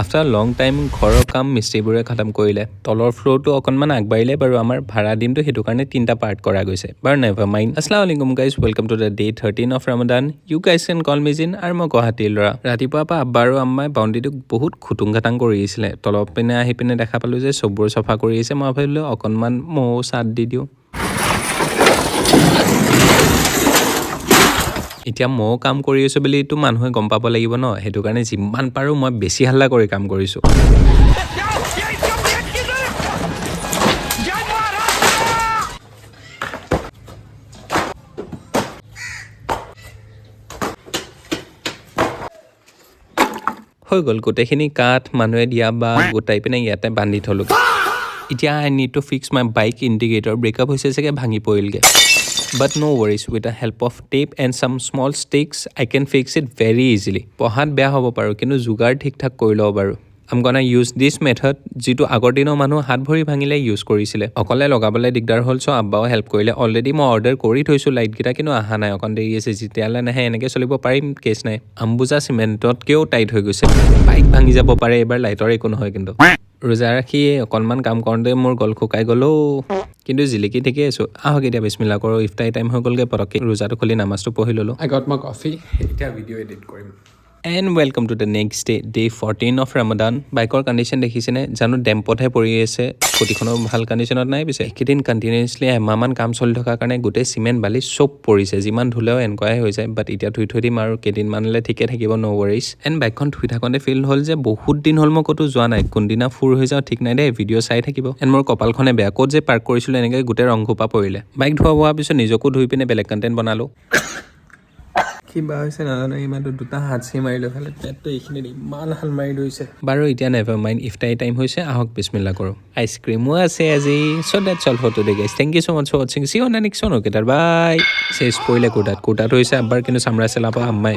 After লং time ঘৰৰ কাম মিস্ত্ৰীবোৰে খতম কৰিলে। তলৰ ফ্ল'ৰটো অকণমান আগবাঢ়িলে বাৰু আমাৰ ভাড়া দিনটো সেইটো কাৰণে 3টা পাৰ্ট কৰা গৈছে। বাৰু নেভাৰ মাইণ্ড। আসসালামু আলাইকুম guys, welcome to the day 13 of Ramadan. You guys can call me Jin. আৰু মই গুৱাহাটীৰ ল'ৰা। ৰাতিপুৱাৰ পৰা আব্বা আৰু আম্মাই বাউণ্ডেৰীটোক বহুত খুটুং খাটাং কৰি আহিছিলে। তলৰ পিনে আহি পিনে দেখা পালোঁ যে চববোৰ চফা কৰি আহিছে। মই ভাবিলোঁ অকণমান ময়ো চাট দি দিওঁ। এতিয়া ময়ো কাম কৰি আছোঁ বুলিতো মানুহে গম পাব লাগিব ন, সেইটো কাৰণে যিমান পাৰোঁ মই বেছি হাল্লা কৰি কাম কৰিছোঁ। হৈ গ'ল গোটেইখিনি কাঠ মানুহে দিয়া বা গোটাই পিনে ইয়াতে বান্ধি থলোঁ। এতিয়া I need to fix my bike indicator. Breakup হৈছে চাগে, ভাঙি পৰিলগৈ। But no worries, with the help of tape and some small sticks, I can fix it very easily. পঢ়াত বেয়া হ'ব পাৰোঁ, কিন্তু যোগাৰ ঠিক ঠাক কৰি ল'ব পাৰোঁ। I'm gonna use this method, যিটো আগৰ দিনৰ মানুহ হাত ভৰি ভাঙিলে ইউজ কৰিছিলে। অকলে লগাবলৈ দিগদাৰ হ'ল, চ' আব্বাও হেল্প কৰিলে। অলৰেডি মই অৰ্ডাৰ কৰি থৈছোঁ লাইটকেইটা, কিন্তু অহা নাই, অকণ দেৰি আছে। যেতিয়ালৈ নাহে এনেকৈ চলিব পাৰিম, কেছ নাই। আম্বুজা চিমেণ্টতকৈও টাইট হৈ গৈছে। বাইক ভাঙি যাব পাৰে, এইবাৰ লাইটৰ একো নহয় কিন্তু। ৰোজা ৰাখি অকণমান কাম কৰোঁতে মোৰ গল শুকাই গ'লেও, কিন্তু জিলিকি ঠিকেই আছোঁ। আহক এতিয়া বিসমিল্লাহ কৰোঁ। ইফতাৰী টাইম হৈ গ'লগৈ, পটককৈ ৰোজাটো খুলি নামাজটো পঢ়ি ল'লোঁ। I got my coffee. এতিয়া ভিডিঅ' এডিট কৰিম। And welcome to the next day 14 of Ramadan. বাইকৰ কণ্ডিশ্যন দেখিছেনে? জানো ডেম্পতহে পৰি আছে, স্কুটিখনো ভাল কণ্ডিশ্যনত নাই। পিছে এইকেইদিন কণ্টিনিউৱাছলি এমাহমান কাম চলি থকাৰ কাৰণে গোটেই চিমেণ্ট বালি চব পৰিছে। যিমান ধুলেও এনেকুৱাই হৈ যায়, বাট এতিয়া ধুই থৈ দিম আৰু কেইদিনমানলৈ ঠিকে থাকিব, ন' ৱৰিজ। এণ্ড বাইকখন ধুই থাকোঁতে ফিল হ'ল যে বহুত দিন হ'ল মই ক'তো যোৱা নাই। কোনদিনা ফুৰ হৈ যাওঁ ঠিক নাই দেই, ভিডিঅ' চাই থাকিব। এণ্ড মোৰ কপালখনে বেয়া, ক'ত যে পাৰ্ক কৰিছিলোঁ এনেকৈ গোটেই ৰং খোপা পৰিলে। বাইক ধোৱা হোৱাৰ পিছত নিজকো ধুই পিনে বেলেগ কণ্টেণ্ট বনালোঁ। কিবা হৈছে নাজানো, ইমানটো দুটা হাঁচি মাৰিলোঁ, খালি পেটটো এইখিনিত ইমান হাল মাৰি ধৰিছে। বাৰু এতিয়া নেভাৰ মাইণ্ড, ইফতাৰী টাইম হৈছে, আহক বিসমিল্লাহ কৰোঁ। আইচক্ৰীমো আছে আজি। So' that's all for today guys. Thank you so' much for ৱাচিং। See you on the next okay, bye. চেছ পৰিলে কুৰ্তাটো হৈছে আব্বাৰ, কিন্তু চামৰা চেলাব আম্মাই।